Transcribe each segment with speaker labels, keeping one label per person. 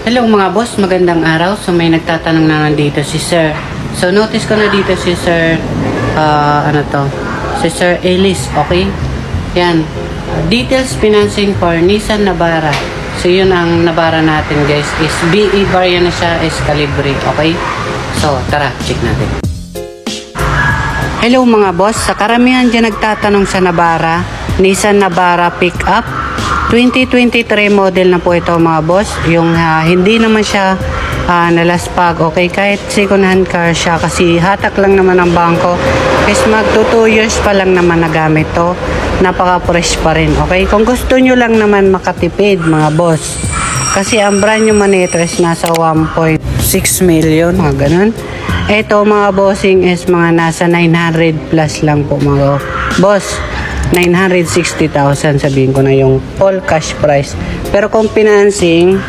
Speaker 1: Hello mga boss, magandang araw. So may nagtatanong na dito si Sir. So notice ko na dito si Sir, si Sir Ellis, okay? Yan. Details financing for Nissan Navara. So yun ang Navara natin guys, is BE variant na siya, is Calibre, okay? So tara, check natin. Hello mga boss, sa karamihan dyan nagtatanong sa Navara, Nissan Navara Pickup 2023 model na po ito mga boss. Yung hindi naman siya nalaspag, okay? Kahit second hand car siya, kasi hatak lang naman ang bangko. Is magto 2 years pa lang naman nagamit to. Napaka-fresh pa rin, okay? Kung gusto nyo lang naman makatipid mga boss, kasi ang brand nyo man ito is nasa 1.6 million, mga ganun. Ito mga bossing is mga nasa 900 plus lang po mga boss. 960,000 sabihin ko na yung all cash price. Pero kung financing,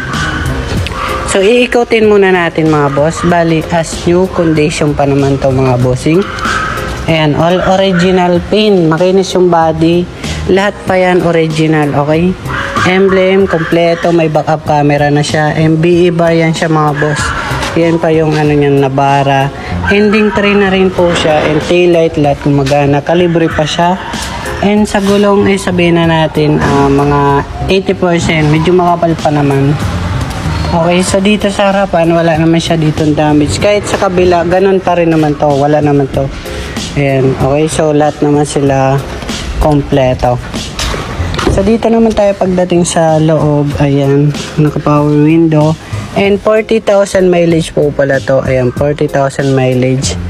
Speaker 1: so iikutin muna natin mga boss. Bali as new condition pa naman to mga bossing. Ayan, all original paint, makinis yung body, lahat pa yan original, okay? Emblem kompleto, may backup camera na siya, MBE bar yan siya mga boss. Yan pa yung ano niyan, Navara. Ending 3 na rin po siya, and taillight lahat gumagana, Calibre pa siya. And sa gulong ay sabihin na natin mga 80%, medyo makapal pa naman. Okay, so dito sa harapan wala naman siya dito damage. Kahit sa kabila, ganun pa rin naman to, wala naman to. Ayan, okay, so lahat naman sila kompleto. So dito naman tayo pagdating sa loob. Ayan, naka-power window. And 40,000 mileage po pala to. Ayan, 40,000 mileage.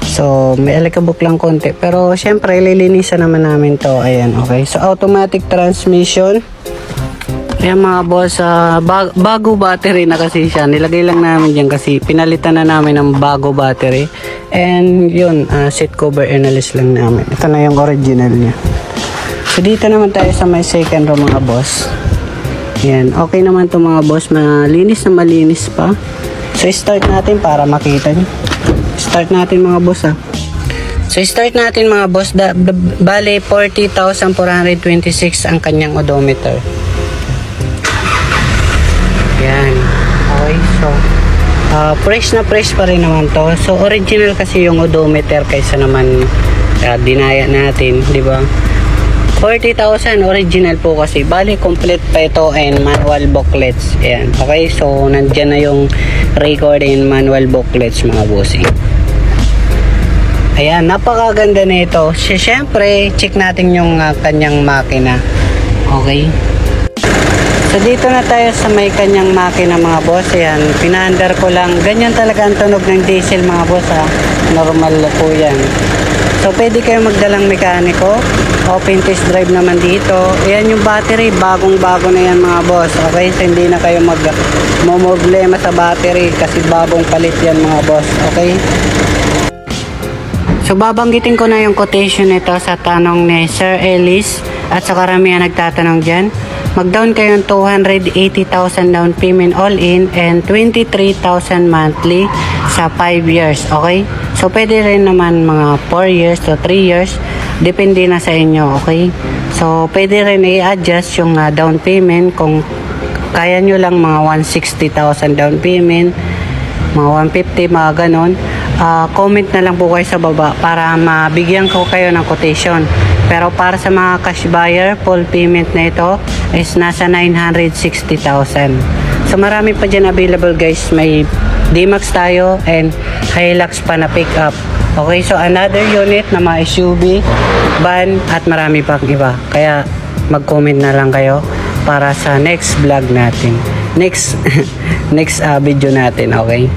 Speaker 1: So, may alikabok lang konti. Pero, syempre, lilinisan naman namin to. Ayan, okay. So, automatic transmission. Ayan mga boss, bago battery na kasi siya. Nilagay lang namin dyan kasi pinalitan na namin ng bago battery. And, yun, seat cover inalis lang namin. Ito na yung original niya. So, dito naman tayo sa may second row mga boss. Ayan, okay naman to mga boss. Malinis na malinis pa. So, start natin para makita nyo. Start natin mga boss So start natin mga boss. Bale 40,426 ang kanyang odometer. Yan. Okay, so fresh na fresh pa rin naman to. So original kasi yung odometer kaysa naman dinaya natin, di ba? 40,000 original po kasi. Bali complete pa ito and manual booklets. Ayan. Okay, so nandyan na yung record and manual booklets mga bossing. Ayan, napakaganda na ito. Siyempre, check natin yung kanyang makina. Okay. So dito na tayo sa may kanyang makina mga boss. Ayan, pinaandar ko lang. Ganyan talaga ang tunog ng diesel mga boss Normal po yan. So pwede kayo magdalang mekaniko. Open test drive naman dito. Ayan yung battery, bagong bago na yan mga boss. Okay, so hindi na kayo problema sa battery kasi bagong palit yan mga boss. Okay. So babanggitin ko na yung quotation nito sa tanong ni Sir Ellis at sa karamihan nagtatanong dyan. Mag-down kayo ng 280,000 down payment all in and 23,000 monthly sa 5 years. Okay? So pwede rin naman mga 4 years to 3 years. Depende na sa inyo. Okay? So pwede rin i-adjust yung down payment kung kaya nyo lang mga 160,000 down payment, mga 150, mga ganon. Comment na lang po kayo sa baba para mabigyan ko kayo ng quotation. Pero para sa mga cash buyer, full payment na ito is nasa 960,000. So marami pa dyan available guys. May D-Max tayo and Hilux pa na pick up. Okay, so another unit na mga SUV, van at marami pang iba. Kaya mag-comment na lang kayo para sa next vlog natin. Next video natin, okay?